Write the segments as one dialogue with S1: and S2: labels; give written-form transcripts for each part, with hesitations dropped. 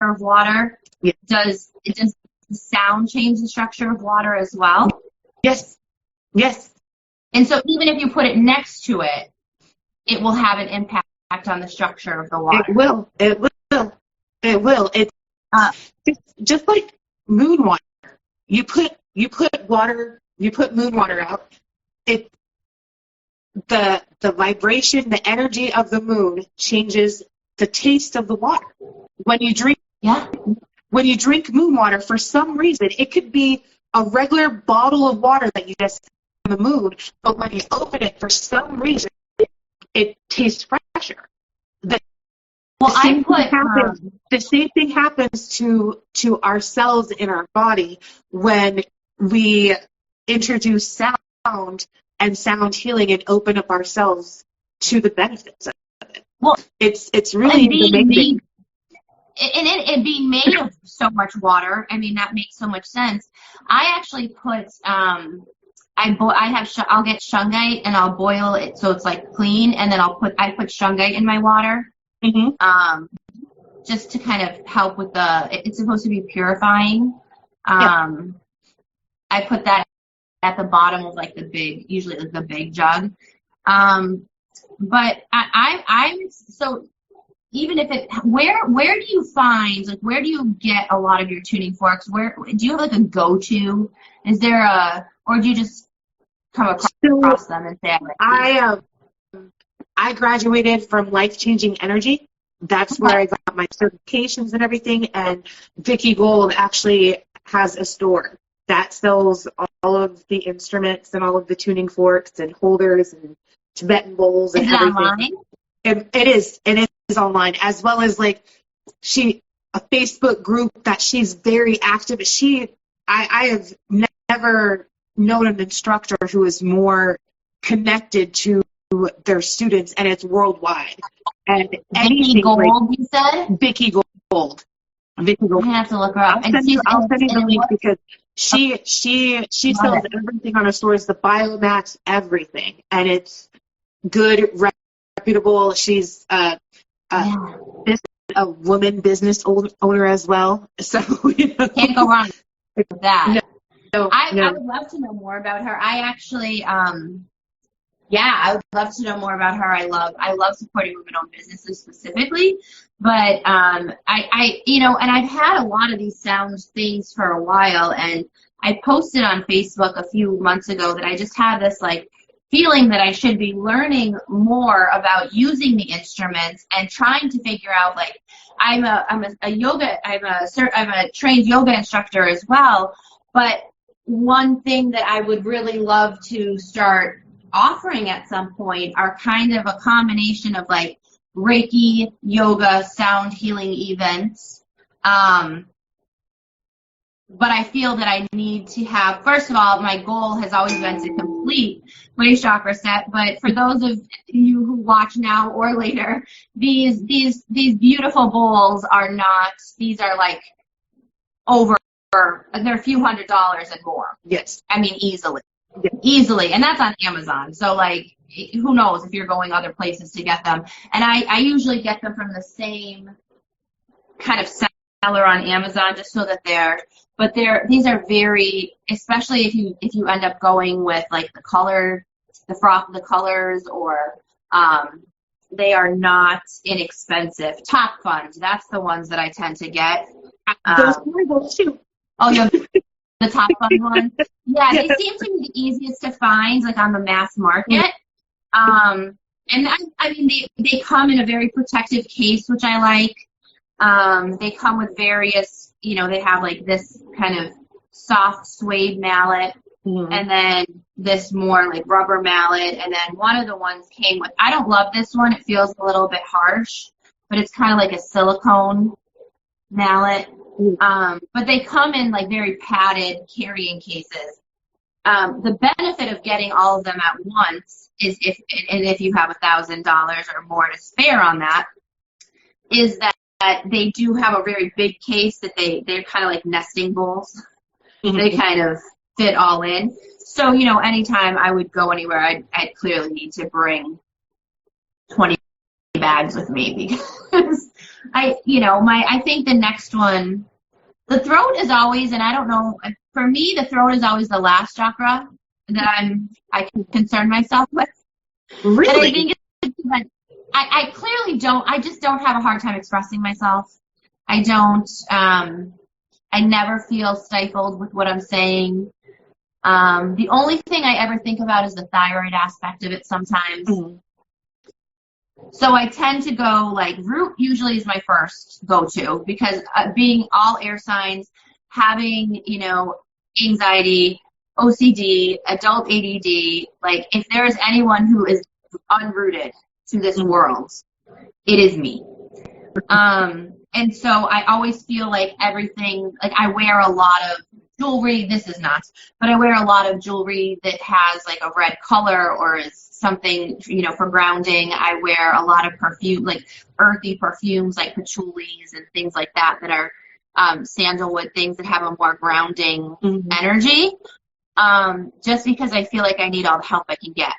S1: of water,
S2: Yeah.
S1: does sound change the structure of water as well?
S2: Yes. Yes.
S1: And so even if you put it next to it, it will have an impact on the structure of the water.
S2: It will. It will. It will. It's just like moon water. You put water. You put moon water out. The vibration, the energy of the moon changes the taste of the water. When you drink moon water, for some reason, it could be a regular bottle of water that you just on the moon, but when you open it, for some reason, it tastes fresher. The same thing happens to ourselves in our body when we introduce sound and sound healing and open up ourselves to the benefits of it. Well, it's really amazing.
S1: And being made of so much water, I mean, that makes so much sense. I actually put I'll get shungite and I'll boil it so it's like clean, and then I put shungite in my water, just to kind of help with it's supposed to be purifying. I put that at the bottom of like usually like the big jug. But so even if where do you find, like, where do you get a lot of your tuning forks? Where do you have like a go-to? Is there or do you just come across them and say,
S2: I graduated from Life Changing Energy. That's where I got my certifications and everything. And Vicky Gold actually has a store that sells all of the instruments and all of the tuning forks and holders and Tibetan bowls and everything.
S1: Online?
S2: It is online, as well as like a Facebook group that she's very active. I have never known an instructor who is more connected to their students, and it's worldwide. And
S1: Vicky Gold, you said?
S2: Vicky Gold. Vicky Gold.
S1: I have to look her up.
S2: I'll send you the link because she sells everything on her stores, the Biomax, everything, and it's good, reputable. She's a woman business owner as well, so
S1: can't go wrong with that.
S2: No,
S1: I would love to know more about her. I actually, I would love to know more about her. I love supporting women-owned businesses specifically, but and I've had a lot of these sound things for a while, and I posted on Facebook a few months ago that I just had this like feeling that I should be learning more about using the instruments and trying to figure out, like, I'm a trained yoga instructor as well, but one thing that I would really love to start offering at some point are kind of a combination of like Reiki, yoga, sound healing events. But I feel that I need to have, first of all, my goal has always been to complete my chakra set. But for those of you who watch now or later, these beautiful bowls are not, these are like they're a few $100s and more.
S2: Yes.
S1: I mean, easily. Yeah. Easily. And that's on Amazon. So, like, who knows if you're going other places to get them. And I usually get them from the same kind of seller on Amazon, just so that these are very, especially if you end up going with like the colors, or they are not inexpensive. Top Fund, that's the ones that I tend to get.
S2: Those too.
S1: Oh, you have the Top Fund ones? Yeah, they seem to be the easiest to find, like on the mass market. And I mean, they come in a very protective case, which I like. They come with various, they have like this kind of soft suede mallet, and then this more like rubber mallet, and then one of the ones came with, I don't love this one, it feels a little bit harsh, but it's kind of like a silicone mallet. But they come in like very padded carrying cases. The benefit of getting all of them at once is if you have $1,000 or more to spare on that, is that they do have a very big case that they're kind of like nesting bowls. They kind of fit all in. So, anytime I would go anywhere, I'd clearly need to bring 20 bags with me because I think the next one, the throat is always, and I don't know, for me, the throat is always the last chakra that I can concern myself with.
S2: Really?
S1: And I think it's, I clearly don't, I just don't have a hard time expressing myself. I don't, I never feel stifled with what I'm saying. The only thing I ever think about is the thyroid aspect of it sometimes. Mm-hmm. So I tend to go like root usually is my first go-to because being all air signs, having, anxiety, OCD, adult ADD, like if there is anyone who is unrooted to this world, it is me. And so I always feel like everything, like I wear a lot of jewelry, this is not, but I wear a lot of jewelry that has like a red color or is something, for grounding. I wear a lot of perfume, like earthy perfumes, like patchoulis and things like that are sandalwood, things that have a more grounding energy, just because I feel like I need all the help I can get.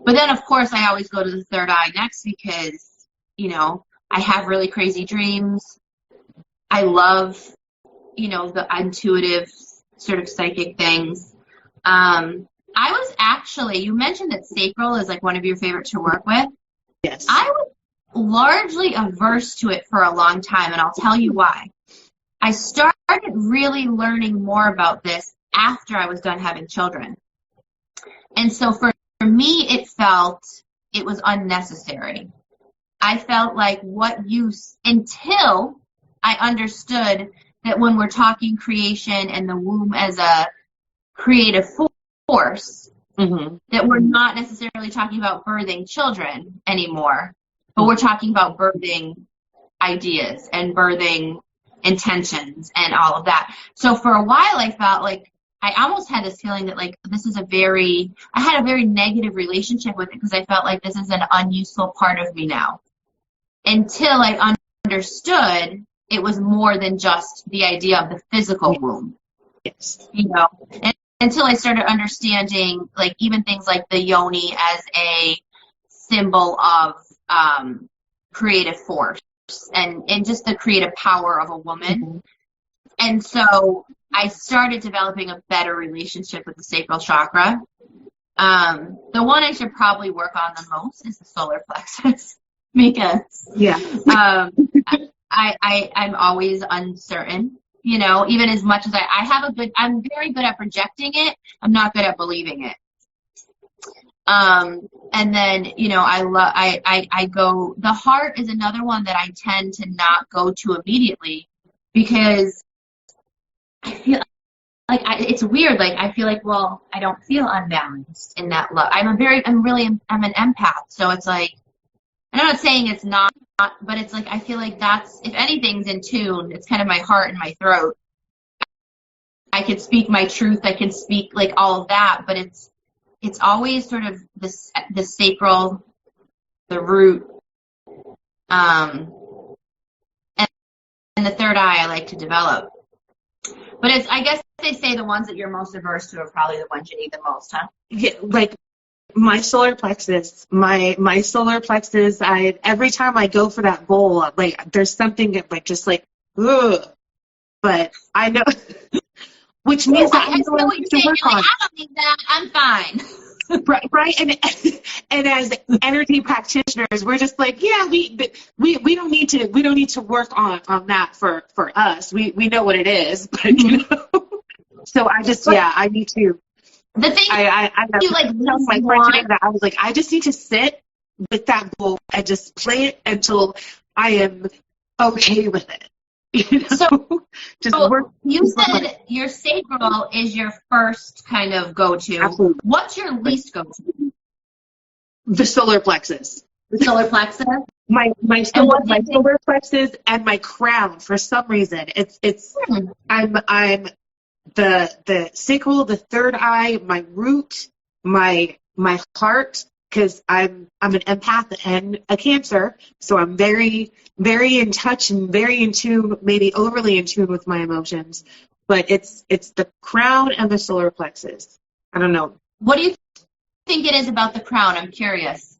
S1: But then, of course, I always go to the third eye next because, I have really crazy dreams. I love, the intuitive sort of psychic things. I was actually, you mentioned that sacral is like one of your favorite to work with.
S2: Yes.
S1: I was largely averse to it for a long time, and I'll tell you why. I started really learning more about this after I was done having children. And so for me, it was unnecessary. I felt like what use, until I understood that when we're talking creation and the womb as a creative force, that we're not necessarily talking about birthing children anymore, but we're talking about birthing ideas and birthing intentions and all of that. So for a while, I felt like I almost had this feeling that like I had a very negative relationship with it because I felt like this is an unuseful part of me now. Until I understood it was more than just the idea of the physical womb.
S2: Yes.
S1: And until I started understanding like even things like the yoni as a symbol of creative force and just the creative power of a woman. And so I started developing a better relationship with the sacral chakra. The one I should probably work on the most is the solar plexus because I'm always uncertain, even as much as I'm very good at projecting it. I'm not good at believing it. And then, I go, the heart is another one that I tend to not go to immediately because I feel like it's weird. Like, I feel like, well, I don't feel unbalanced in that love. I'm an empath. So it's like, I'm not saying it's not, but it's like, I feel like that's, if anything's in tune, it's kind of my heart and my throat. I can speak my truth. I can speak like all of that, but it's always sort of the sacral, the root, and the third eye I like to develop. But I guess they say the ones that you're most averse to are probably the ones you need the most, huh?
S2: Yeah, like my solar plexus, my solar plexus, every time I go for that bowl, like there's something that like just like, ugh. But I know, which means that I'm going to work on.
S1: I don't need that. I'm fine.
S2: Right, and as energy practitioners, we're just like, yeah, we don't need to work on that for us. We know what it is, but So I just I need to.
S1: The thing
S2: I
S1: you like
S2: tell my friend today that I was like, I just need to sit with that bowl and just play it until I am okay with it.
S1: So
S2: just work.
S1: You said your sacral is your first kind of go-to.
S2: Absolutely.
S1: What's your least go-to?
S2: The solar plexus.
S1: The solar plexus?
S2: My solar plexus and my crown, for some reason. I'm the sacral, the third eye, my root, my heart, because I'm an empath and a Cancer, so I'm very, very in touch and very in tune, maybe overly in tune with my emotions. But it's the crown and the solar plexus. I don't know.
S1: What do you think it is about the crown? I'm curious.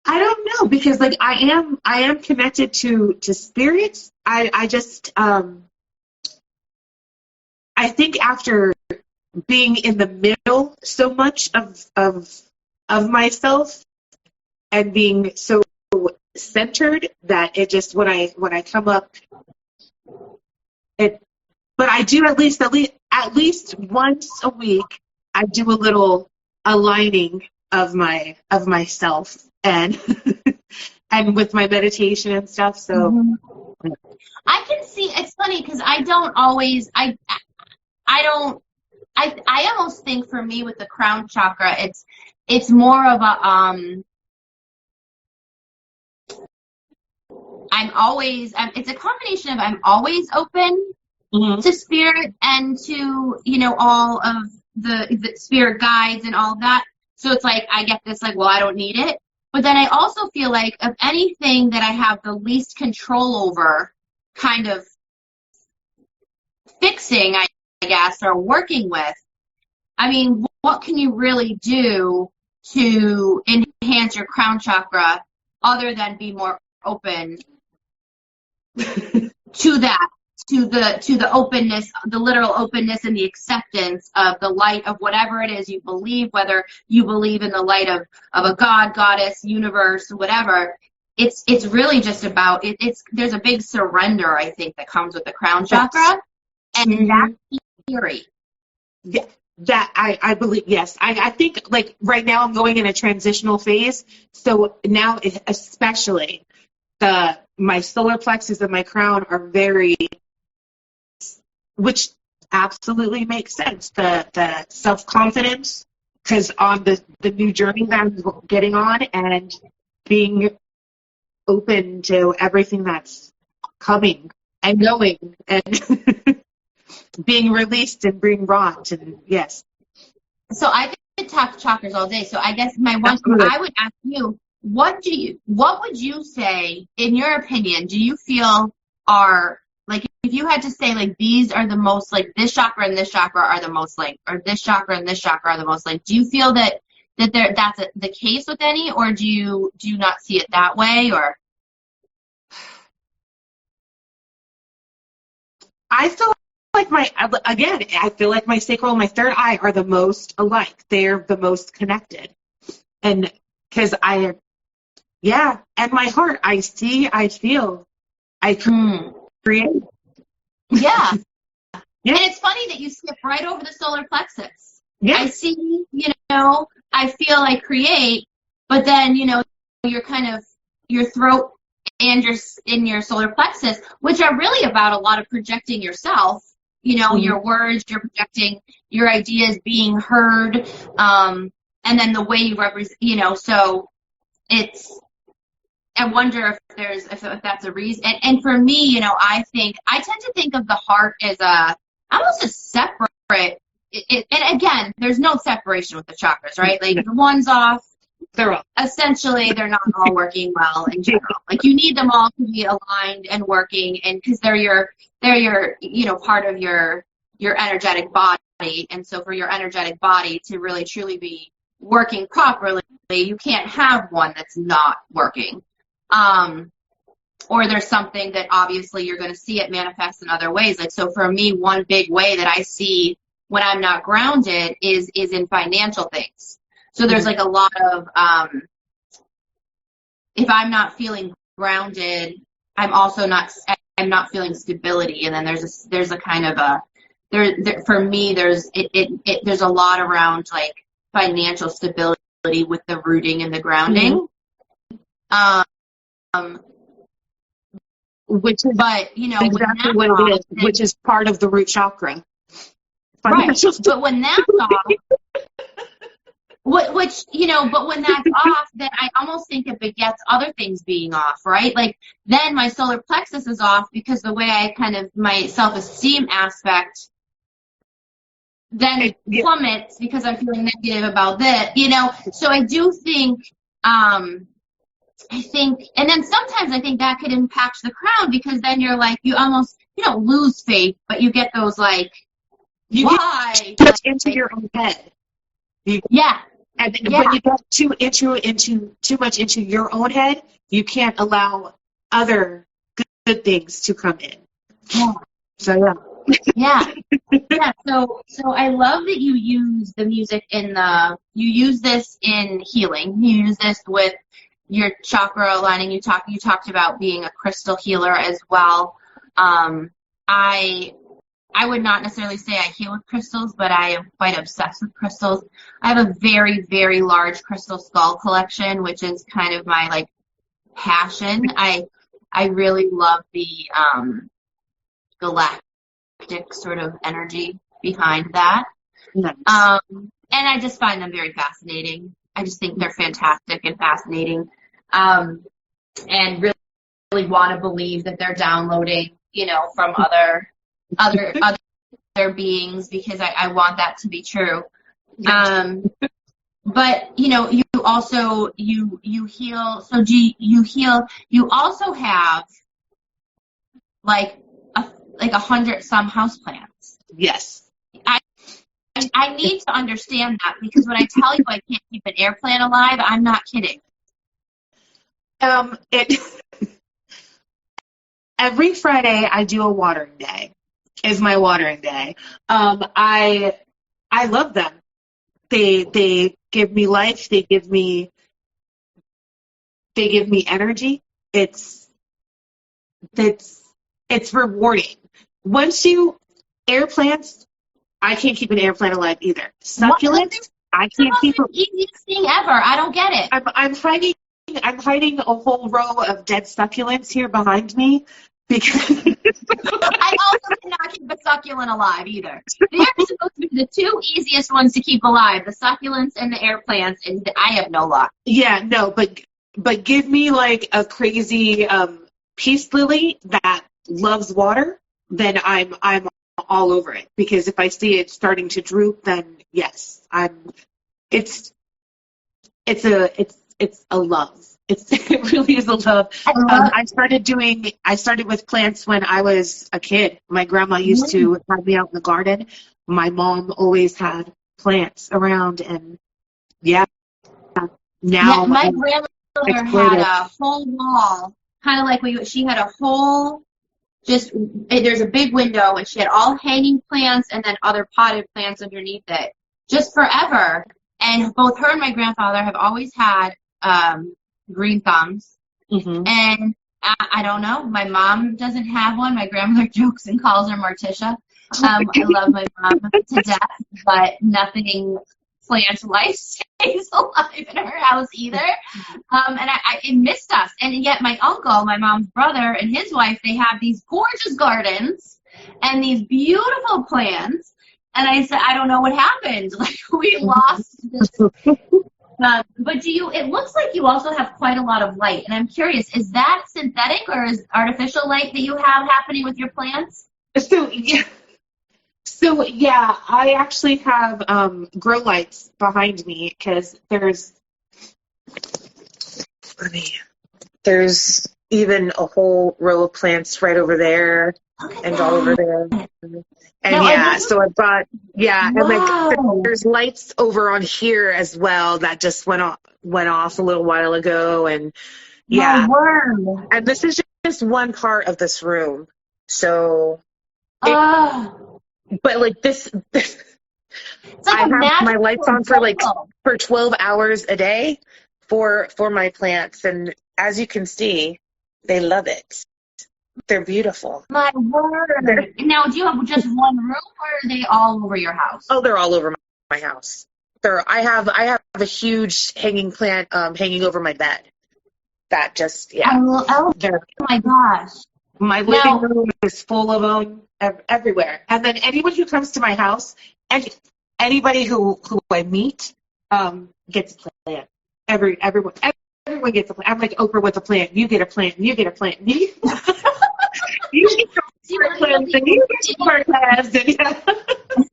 S2: I don't know, because like I am connected to spirits. I just I think after being in the middle so much of myself and being so centered that it just when I come up it, but I do at least once a week I do a little aligning of myself and and with my meditation and stuff. So
S1: I can see, it's funny because I don't always I almost think for me with the crown chakra it's more of a it's a combination of I'm always open to spirit and to, you know, all of the spirit guides and all of that. So it's like I get this like, well, I don't need it. But then I also feel like of anything that I have the least control over kind of fixing, I guess, or working with, I mean, what can you really do to enhance your crown chakra other than be more open to that, to the openness, the literal openness and the acceptance of the light of whatever it is you believe, whether you believe in the light of a god, goddess, universe, whatever. It's really just about it's there's a big surrender, I think, that comes with the crown chakra, and that's theory.
S2: Yeah, that I believe, yes. I think like right now I'm going in a transitional phase. So now especially my solar plexus and my crown are very, which absolutely makes sense. The self-confidence, because on the new journey that I'm getting on and being open to everything that's coming and knowing and being released and being brought, and yes.
S1: So I could talk chakras all day. So I guess I would ask you, what would you say, in your opinion, do you feel are, like, if you had to say, like, these are the most, like, this chakra and this chakra are the most linked, or this chakra and this chakra are the most linked, do you feel that's the case with any, or do you not see it that way, or?
S2: I feel like I feel like my sacral and my third eye are the most alike. They're the most connected. And because and my heart, I see, I feel, I create.
S1: Yeah. And it's funny that you skip right over the solar plexus. Yeah. I see, I feel I create, but then, you're kind of, your throat and in your solar plexus, which are really about a lot of projecting yourself, your words, you're projecting your ideas being heard, and then the way you represent, so I wonder if that's a reason. And for me, I tend to think of the heart as almost a separate, and again, there's no separation with the chakras, right? Like, the one's off, essentially they're not all working well in general. Like, you need them all to be aligned and working, and because they're your part of your energetic body. And so for your energetic body to really truly be working properly, you can't have one that's not working. Or there's something that obviously you're going to see it manifest in other ways. Like, so for me, one big way that I see when I'm not grounded is in financial things. So there's like a lot of, if I'm not feeling grounded, I'm not feeling stability. And then there's a kind of for me, there's a lot around like financial stability with the rooting and the grounding.
S2: Which is,
S1: but
S2: exactly what it is, which is part of the root chakra.
S1: Right. But when that's off, but when that's off, then I almost think it begets other things being off, right? Like, then my solar plexus is off because the way I kind of, my self-esteem aspect then plummets because I'm feeling negative about that, So I do think, and then sometimes I think that could impact the crown, because then you're like, you almost, lose faith, but you get those like, why?
S2: Get into your own head.
S1: Yeah.
S2: And when you get too much into your own head, you can't allow other good things to come in.
S1: Yeah.
S2: So yeah.
S1: Yeah. Yeah. So I love that you use the music you use this in healing. You use this with your chakra aligning. You talked about being a crystal healer as well. I would not necessarily say I heal with crystals, but I am quite obsessed with crystals. I have a very, very large crystal skull collection, which is kind of my like passion. I really love the galactic sort of energy behind that.
S2: Nice.
S1: And I just find them very fascinating. I just think they're fantastic and fascinating. And really want to believe that they're downloading, from other beings, because I want that to be true. But you also you heal. So you also have like 100 some houseplants.
S2: Yes.
S1: I need to understand that, because when I tell you I can't keep an air plant alive, I'm not kidding.
S2: Every Friday I do a watering day. Is my watering day. I love them. They give me life. They give me energy. It's rewarding. Air plants, I can't keep an air plant alive either. Succulents, I can't keep them.
S1: Easiest thing ever. I don't get it.
S2: I'm hiding a whole row of dead succulents here behind me, because
S1: I also cannot keep a succulent alive either. They're supposed to be the two easiest ones to keep alive, the succulents and the air plants, and I have no luck.
S2: Yeah, no, but give me like a crazy peace lily that loves water, then I'm all over it. Because if I see it starting to droop, then yes, it's a love. It really is a love. I started with plants when I was a kid. My grandma used to have me out in the garden. My mom always had plants around, and now
S1: my grandmother had a whole wall, kind of like she had a whole, there's a big window, and she had all hanging plants and then other potted plants underneath it, just forever. And both her and my grandfather have always had green thumbs.
S2: Mm-hmm.
S1: And I don't know. My mom doesn't have one. My grandmother jokes and calls her Morticia. I love my mom to death, but nothing plant life stays alive in her house either. And it missed us. And yet my uncle, my mom's brother, and his wife, they have these gorgeous gardens and these beautiful plants. And I said, I don't know what happened. Like, we lost this. But it looks like you also have quite a lot of light. And I'm curious, is that synthetic or is artificial light that you have happening with your plants?
S2: So yeah, I actually have grow lights behind me, because there's even a whole row of plants right over there and all over there. And so I've got, and like there's lights over on here as well that just went off a little while ago, and and this is just one part of this room. So, but like this I have my lights on for 12 hours a day for my plants, and as you can see, they love it. They're beautiful.
S1: My word. Now, do you have just one room, or are they all over your house?
S2: Oh, they're all over my house. I have a huge hanging plant hanging over my bed. That just,
S1: Oh my gosh.
S2: My living room is full of them everywhere. And then anyone who comes to my house, and anybody who I meet, gets a plant. Everyone gets a plant. I'm like Oprah with a plant. You get a plant. You get a plant. You get plants, and you get plants.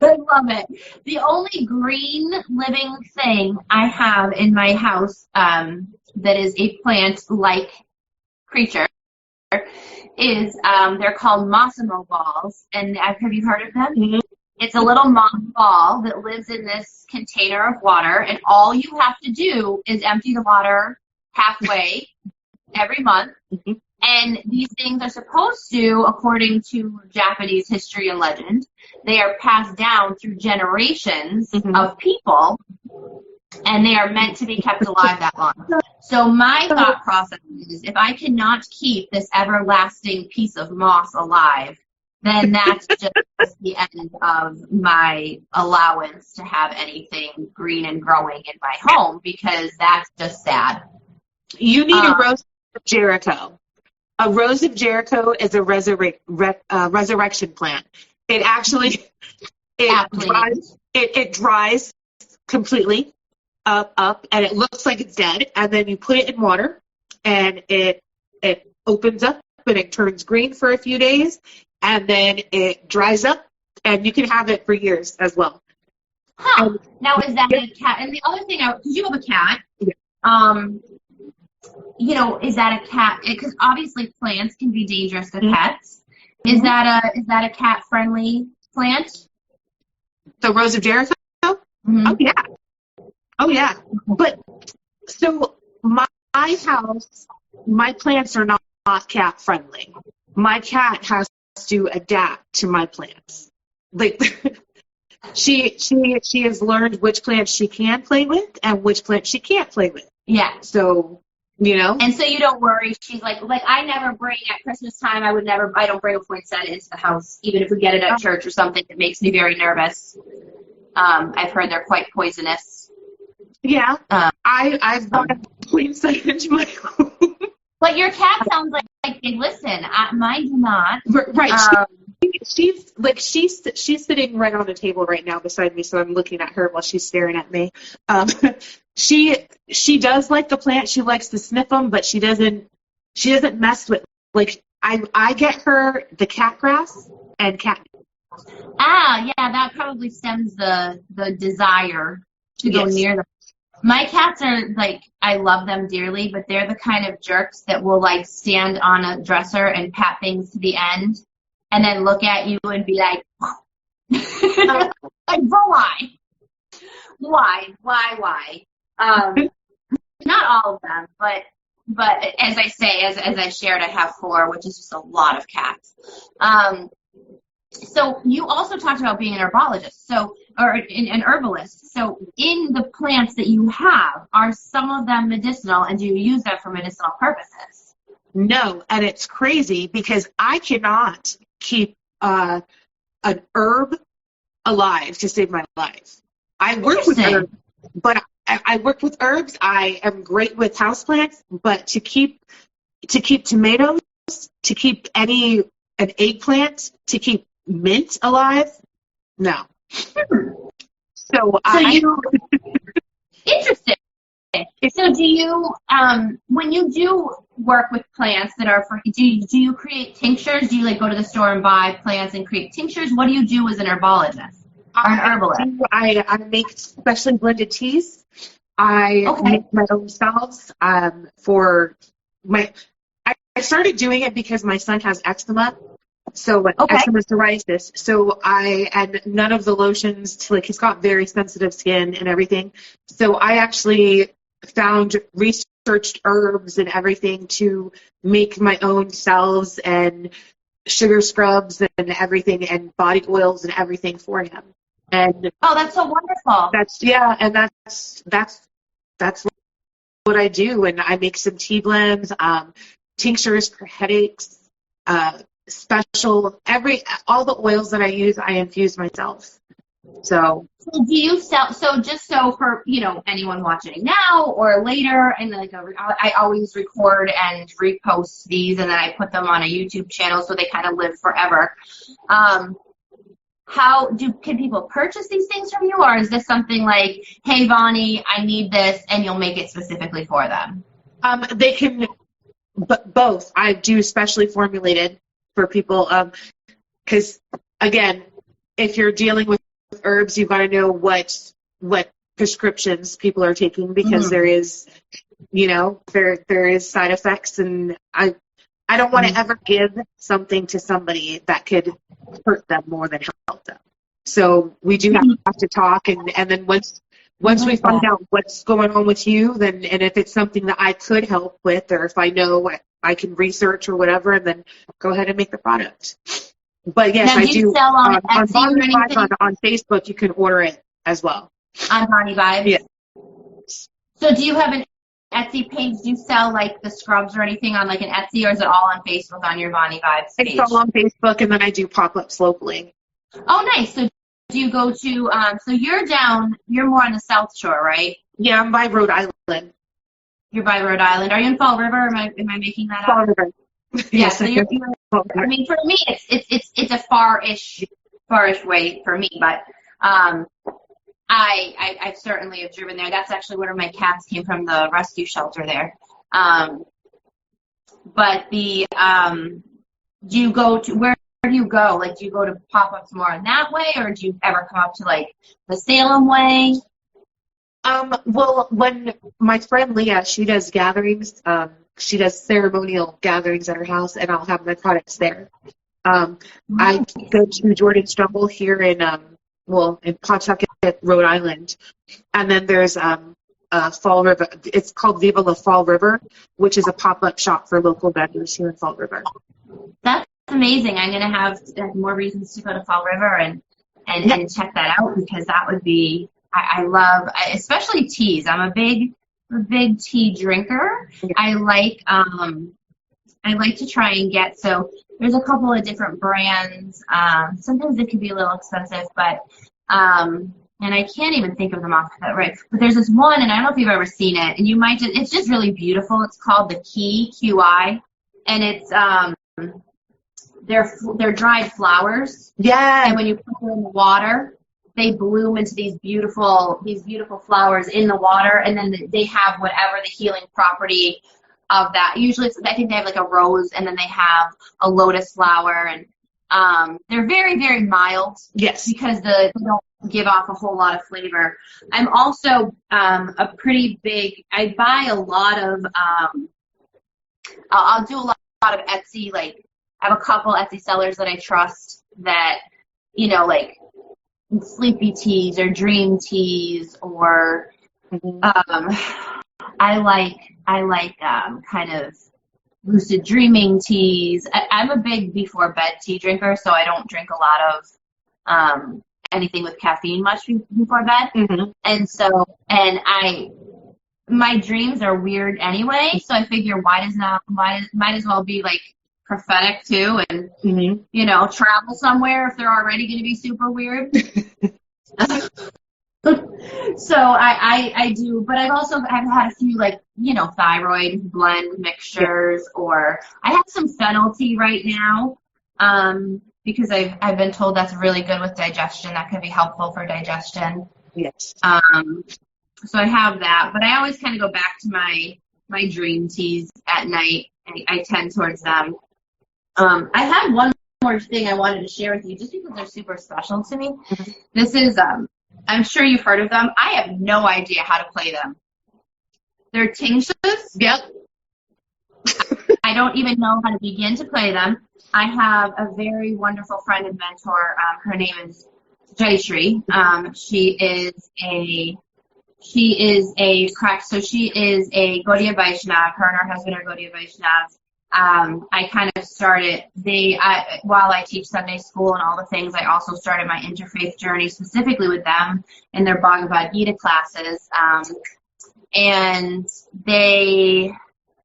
S1: I love it. The only green living thing I have in my house that is a plant-like creature is they're called Massimo balls. And have you heard of them? It's a little moss ball that lives in this container of water, and all you have to do is empty the water halfway every month.
S2: Mm-hmm.
S1: And these things are supposed to, according to Japanese history and legend, they are passed down through generations of people, and they are meant to be kept alive that long. So my thought process is, if I cannot keep this everlasting piece of moss alive, then that's just the end of my allowance to have anything green and growing in my home, because that's just sad.
S2: You need a Rose of Jericho. A Rose of Jericho is a resurrection plant. It actually it dries completely up, and it looks like it's dead. And then you put it in water, and it opens up, and it turns green for a few days, and then it dries up, and you can have it for years as well.
S1: Huh. Now, is that a cat? And the other thing, because you have a cat, you know, is that a cat? Because obviously plants can be dangerous to pets. Is that a cat friendly plant?
S2: The Rose of Jericho? Oh yeah. But so my house, my plants are not cat friendly. My cat has to adapt to my plants. Like she has learned which plants she can play with and which plants she can't play with.
S1: Yeah.
S2: So, you know.
S1: And so you don't worry. She's like I never bring at Christmas time. I don't bring a poinsettia into the house, even if we get it at church or something. It makes me very nervous. I've heard they're quite poisonous.
S2: Yeah. I've brought a poinsettia into my home.
S1: But your cat sounds like they listen. Mine do not.
S2: Right. She's sitting right on the table right now beside me, so I'm looking at her while she's staring at me. She does like the plant. She likes to sniff them, but she doesn't mess with, like, I get her the cat grass and cat.
S1: Yeah, that probably stems the desire to go near them. My cats are like, I love them dearly, but they're the kind of jerks that will like stand on a dresser and pat things to the end and then look at you and be like, like, why? Not all of them, but as I say, as I shared, I have 4, which is just a lot of cats. So you also talked about being an herbologist, or an herbalist. So in the plants that you have, are some of them medicinal, and do you use them for medicinal purposes?
S2: No, and it's crazy because I cannot keep an herb alive to save my life. I work with herbs, but I work with herbs. I am great with houseplants, but to keep tomatoes, to keep an eggplant, to keep mint alive, no. So
S1: interesting. So do you, when you do work with plants that are for, do you create tinctures? Do you like go to the store and buy plants and create tinctures? What do you do as an herbologist or an herbalist?
S2: I make specially blended teas. I make my own salves for my. I started doing it because my son has eczema. So eczema psoriasis. So and none of the lotions, like, he's got very sensitive skin and everything. So I actually researched herbs and everything to make my own salves and sugar scrubs and everything, and body oils and everything for him. And
S1: that's so wonderful.
S2: That's what I do. And I make some tea blends, tinctures for headaches, all the oils that I use, I infuse myself. So
S1: do you sell? So just so for anyone watching now or later, and like I always record and repost these, and then I put them on a YouTube channel so they kind of live forever. Can people purchase these things from you, or is this something like, hey Vonnie, I need this, and you'll make it specifically for them?
S2: They can, both. I do specially formulated for people, because again, if you're dealing with herbs, you've got to know what prescriptions people are taking, because there is side effects, and I don't want to ever give something to somebody that could hurt them more than help them. So we do have to talk, and then once we find out what's going on with you, then, and if it's something that I could help with, or if I know I can research or whatever, and then go ahead and make the product. But yes,
S1: now,
S2: I do.
S1: Sell on Etsy
S2: Vonnie
S1: or anything?
S2: on Facebook, you can order it as well.
S1: On Vonnie Vibes?
S2: Yeah.
S1: So do you have an Etsy page? Do you sell like the scrubs or anything on like an Etsy, or is it all on Facebook on your Vonnie Vibes page?
S2: It's all on Facebook, and then I do pop-ups locally.
S1: Oh, nice. So do you go to, so you're more on the South Shore, right?
S2: Yeah, I'm by Rhode Island.
S1: You're by Rhode Island. Are you in Fall River? Am I making that up?
S2: Fall River.
S1: Yeah,
S2: Yes,
S1: so I mean, for me, it's a farish way for me, but I certainly have driven there. That's actually where my cats came from, the rescue shelter there. But do you go to, where do you go? Like, do you go to pop-ups more in that way, or do you ever come up to like the Salem way?
S2: Well, when my friend Leah, she does gatherings, she does ceremonial gatherings at her house, and I'll have my products there. I go to Jordan Strumble here in Pawtucket, Rhode Island. And then there's Fall River. It's called Viva La Fall River, which is a pop-up shop for local vendors here in Fall River.
S1: That's amazing. I'm going to have more reasons to go to Fall River and check that out, because that would be, I love, especially teas. I'm a big tea drinker.
S2: Yeah.
S1: I like to try and get, so there's a couple of different brands. Sometimes it can be a little expensive, but, and I can't even think of them off the right. But there's this one, and I don't know if you've ever seen it, and you might just, it's just really beautiful. It's called the Key, QI, and it's, they're dried flowers. Yeah. And when you put them in the water, they bloom into these beautiful flowers in the water, and then they have whatever the healing property of that. Usually, I think they have like a rose, and then they have a lotus flower, and they're very, very mild. Yes. Because they don't give off a whole lot of flavor. I'm also a pretty big. I buy a lot of. I'll do a lot of Etsy. Like, I have a couple Etsy sellers that I trust that, like sleepy teas or dream teas, or I like kind of lucid dreaming teas. I'm a big before bed tea drinker, so I don't drink a lot of anything with caffeine much before bed. Mm-hmm. And my dreams are weird anyway, so I figure might as well be like prophetic too, and travel somewhere if they're already going to be super weird. So I do, but I've had a few thyroid blend mixtures, or I have some fennel tea right now, because I've been told that's really good with digestion. That can be helpful for digestion. Yes. So I have that, but I always kind of go back to my dream teas at night. I tend towards them. I had one more thing I wanted to share with you, just because they're super special to me. Mm-hmm. This is, I'm sure you've heard of them. I have no idea how to play them. They're tinctures. Yep. I don't even know how to begin to play them. I have a very wonderful friend and mentor. Her name is Jayashree. She is a Gaudiya Vaishnav. Her and her husband are Gaudiya Vaishnavs. I kind of started, while I teach Sunday school and all the things, I also started my interfaith journey specifically with them in their Bhagavad Gita classes. And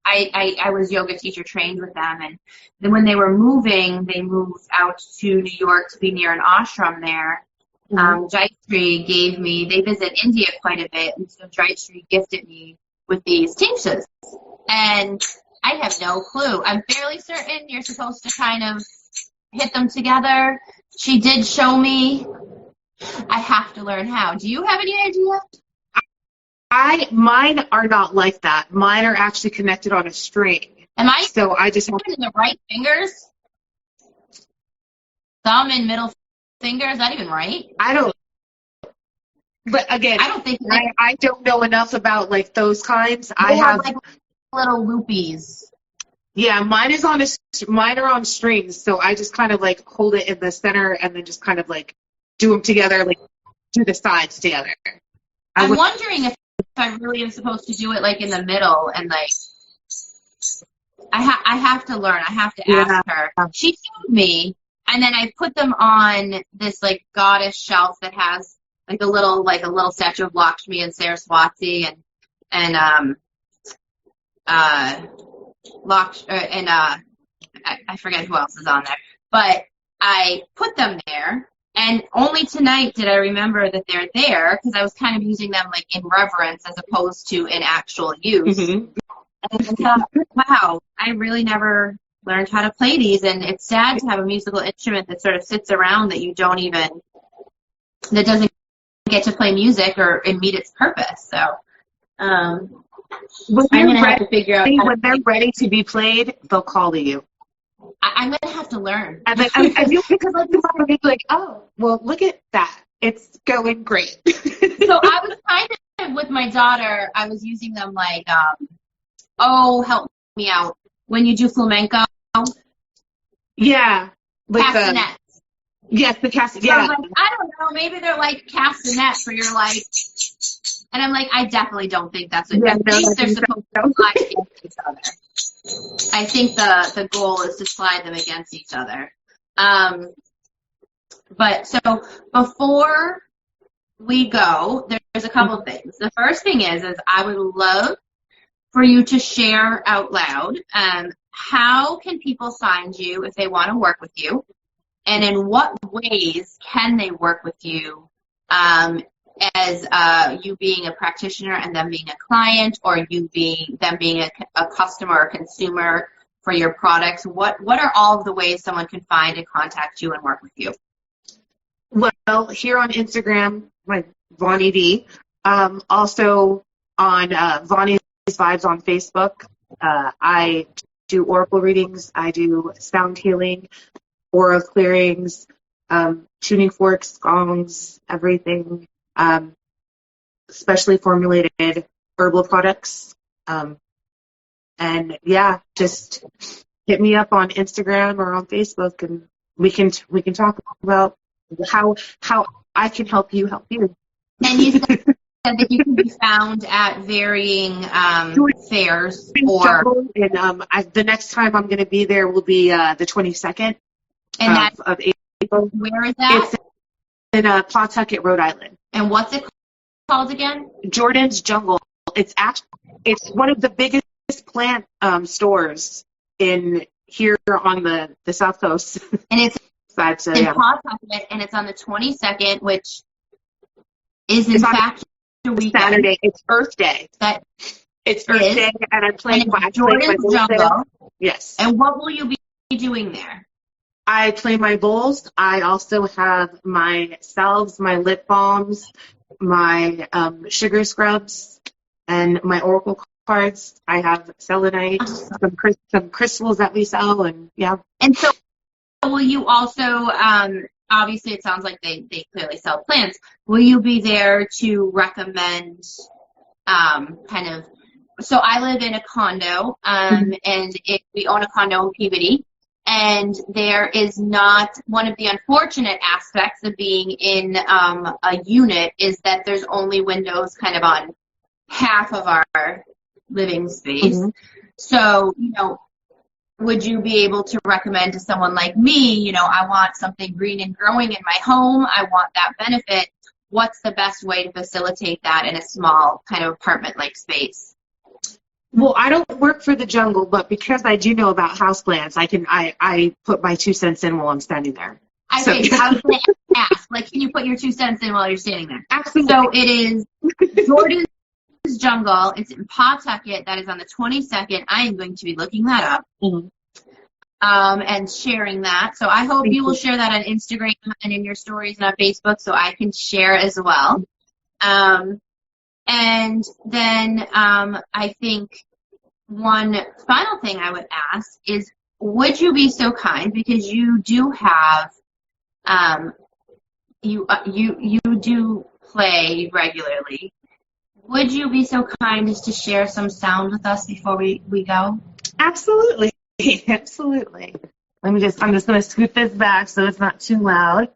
S1: I was yoga teacher trained with them. And then when they were moving, they moved out to New York to be near an ashram there. Jayashree they visit India quite a bit. And so Jayashree gifted me with these tinctures. And I have no clue. I'm fairly certain you're supposed to kind of hit them together. She did show me. I have to learn how. Do you have any idea? Mine are not like that. Mine are actually connected on a string. Am I? So I just have the right fingers? Thumb and middle finger? Is that even right? I don't. But again, I don't think I don't know enough about like those kinds. I have like little loopies. Yeah, mine are on strings, so I just kind of like hold it in the center and then just kind of like
S2: do them together, like do the sides together.
S1: I'm wondering if I really am supposed to do it like in the middle and like I have to learn. I have to ask her. She showed me, and then I put them on this like goddess shelf that has like a little statue of Lakshmi and Saraswati and I forget who else is on there, but I put them there, and only tonight did I remember that they're there because I was kind of using them like in reverence as opposed to in actual use. Mm-hmm. And I thought, wow, I really never learned how to play these, and it's sad to have a musical instrument that sort of sits around that doesn't get to play music and meet its purpose. So I'm going to have to figure out
S2: when they're ready to be played, they'll call to you.
S1: I'm going to have to learn.
S2: And you'll pick up like, oh, well, look at that. It's going great.
S1: So I was kind of, with my daughter, I was using them like, help me out. When you do flamenco.
S2: Yeah.
S1: Castanets.
S2: Yes, the castanets.
S1: So
S2: yeah.
S1: Like, I don't know. Maybe they're like castanets where you're like, and I'm like, I definitely don't think that's what I think they're supposed to slide against each other. I think the goal is to slide them against each other. But so before we go, there's a couple of things. The first thing is I would love for you to share out loud how can people find you if they want to work with you, and in what ways can they work with you as you being a practitioner and them being a client, or them being a customer or consumer for your products. What are all of the ways someone can find and contact you and work with you?
S2: Well, here on Instagram, my Vonnie Dee. Also on Vonnie's Vibes on Facebook. I do oracle readings. I do sound healing, aura clearings, tuning forks, gongs, everything. Specially formulated herbal products. And yeah, just hit me up on Instagram or on Facebook, and we can talk about how I can help you help you.
S1: And you said that you can be found at varying fairs or.
S2: And the next time I'm going to be there will be the 22nd of April.
S1: Where is that?
S2: It's in Pawtucket, Rhode Island.
S1: And what's it called again?
S2: Jordan's Jungle. It's one of the biggest plant stores in here on the South Coast.
S1: And it's
S2: in
S1: Pawtucket, and it's on the 22nd, which is in fact a weekend.
S2: Saturday. It's Earth Day. It's Earth Day, and I'm playing my
S1: Jordan's Jungle.
S2: Yes.
S1: And what will you be doing there?
S2: I play my bowls. I also have my salves, my lip balms, my sugar scrubs, and my oracle cards. I have selenite, some crystals that we sell, and yeah.
S1: And so will you also, obviously it sounds like they clearly sell plants. Will you be there to recommend so I live in a condo, and we own a condo in Peabody. And there is not, one of the unfortunate aspects of being in a unit is that there's only windows kind of on half of our living space. Mm-hmm. So, would you be able to recommend to someone like me, I want something green and growing in my home, I want that benefit. What's the best way to facilitate that in a small kind of apartment-like space?
S2: Well, I don't work for the jungle, but because I do know about houseplants, I put my 2 cents in while I'm standing there.
S1: I was going to ask, can you put your 2 cents in while you're standing there?
S2: Absolutely.
S1: So it is Jordan's Jungle. It's in Pawtucket. That is on the 22nd. I am going to be looking that up. Mm-hmm. And sharing that. So I hope you will share that on Instagram and in your stories and on Facebook so I can share as well. And then I think one final thing I would ask is, would you be so kind, because you do have, you do play regularly, would you be so kind as to share some sound with us before we go?
S2: Absolutely. Absolutely. I'm just going to scoot this back so it's not too loud.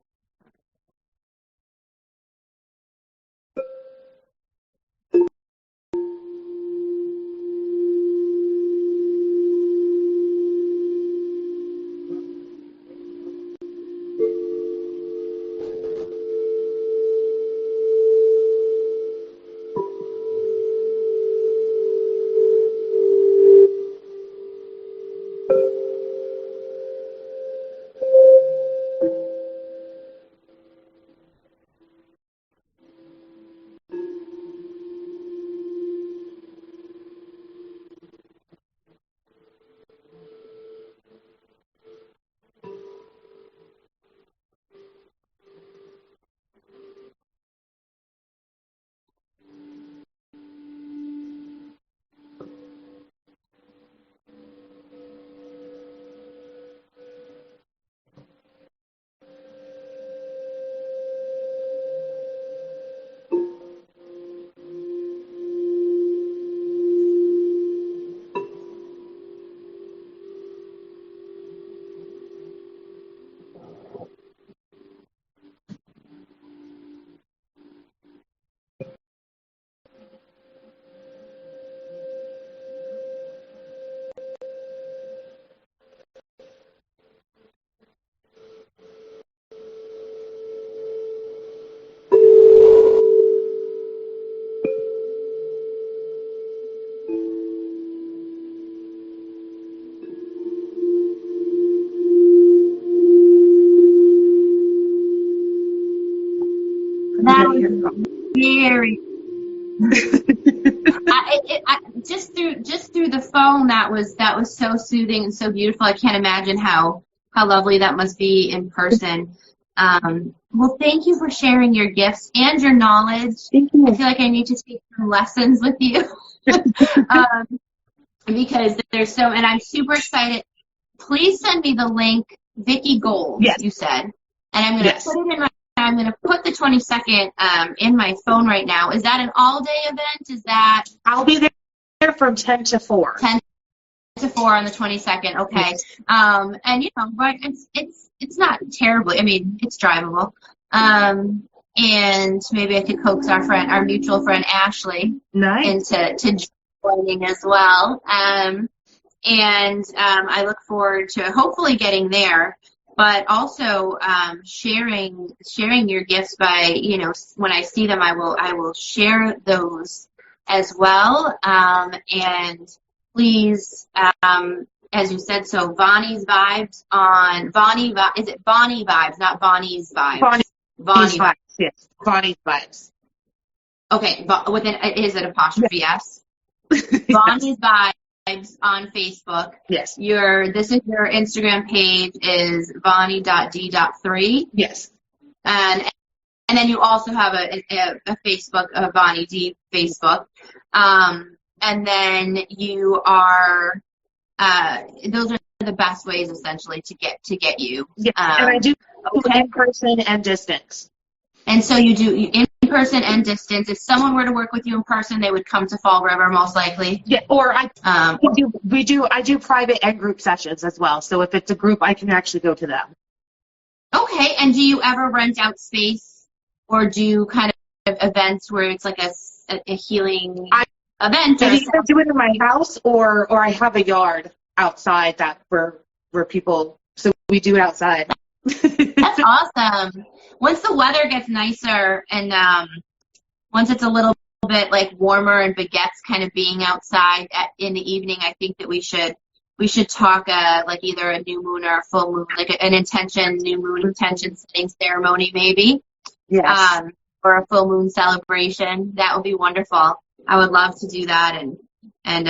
S1: That was very. Just through the phone, that was so soothing and so beautiful. I can't imagine how lovely that must be in person. Well, thank you for sharing your gifts and your knowledge.
S2: Thank you.
S1: I feel like I need to take some lessons with you because there's so, and I'm super excited. Please send me the link, Vicky Gold,
S2: yes.
S1: You said, and I'm going to put it in my. I'm going to put the 22nd in my phone right now. Is that an all-day event? Is that?
S2: I'll be there from 10 to 4.
S1: 10 to 4 on the 22nd. Okay. Yes. And you know, but it's not terribly. I mean, it's drivable. And maybe I could coax our mutual friend Ashley into joining as well. And I look forward to hopefully getting there. But also sharing your gifts by, you know, when I see them, I will share those as well. And please, as you said, so Vonnie's Vibes on Vonnie. Is it Vonnie Vibes, not Bonnie's Vibes? Vonnie Vibes.
S2: Yes, Vonnie's Vibes.
S1: Okay, with is it apostrophe S? Vonnie's Vibes. On Facebook.
S2: Yes.
S1: This is your Instagram page is Vonnie.D.3.
S2: Yes.
S1: And then you also have a Facebook, a Vonnie Dee Facebook. And then you are those are the best ways essentially to get you.
S2: Yeah. And I do in person and distance.
S1: And so you do in person and distance. If someone were to work with you in person, they would come to Fall River most likely.
S2: Yeah, or I do private and group sessions as well. So if it's a group, I can actually go to them.
S1: Okay, and do you ever rent out space or do kind of events where it's like a healing event?
S2: I either do it in my house or I have a yard outside that for people. So we do it outside.
S1: That's awesome. Once the weather gets nicer and once it's a little bit like warmer and baguettes kind of being outside in the evening, I think that we should talk like either a new moon or a full moon, like an new moon intention setting ceremony maybe.
S2: Yes.
S1: Or a full moon celebration. That would be wonderful. I would love to do that and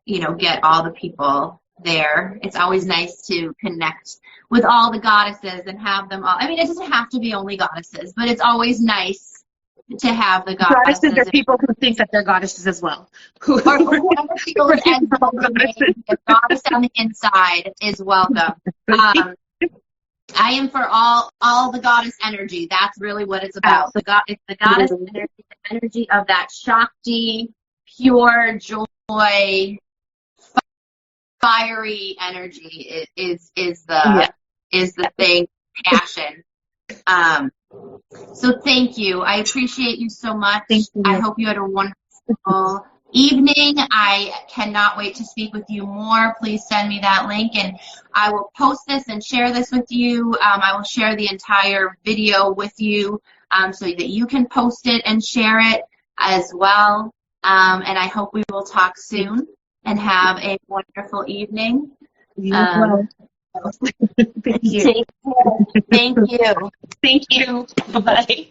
S1: you know, get all the people there. It's always nice to connect with all the goddesses and have them all. I mean, it doesn't have to be only goddesses, but it's always nice to have the goddesses.
S2: Goddesses are people who think that they're goddesses as well.
S1: Or whoever feels the goddess on the inside is welcome. I am for all the goddess energy. That's really what it's about. It's the goddess energy, the energy of that Shakti, pure joy, fiery energy is the thing, passion. So thank you. I appreciate you so much.
S2: Thank you.
S1: I hope you had a wonderful evening. I cannot wait to speak with you more. Please send me that link and I will post this and share this with you. I will share the entire video with you so that you can post it and share it as well. And I hope we will talk soon and have a wonderful evening.
S2: Thank you.
S1: Take care. Thank you.
S2: Thank you. Bye-bye.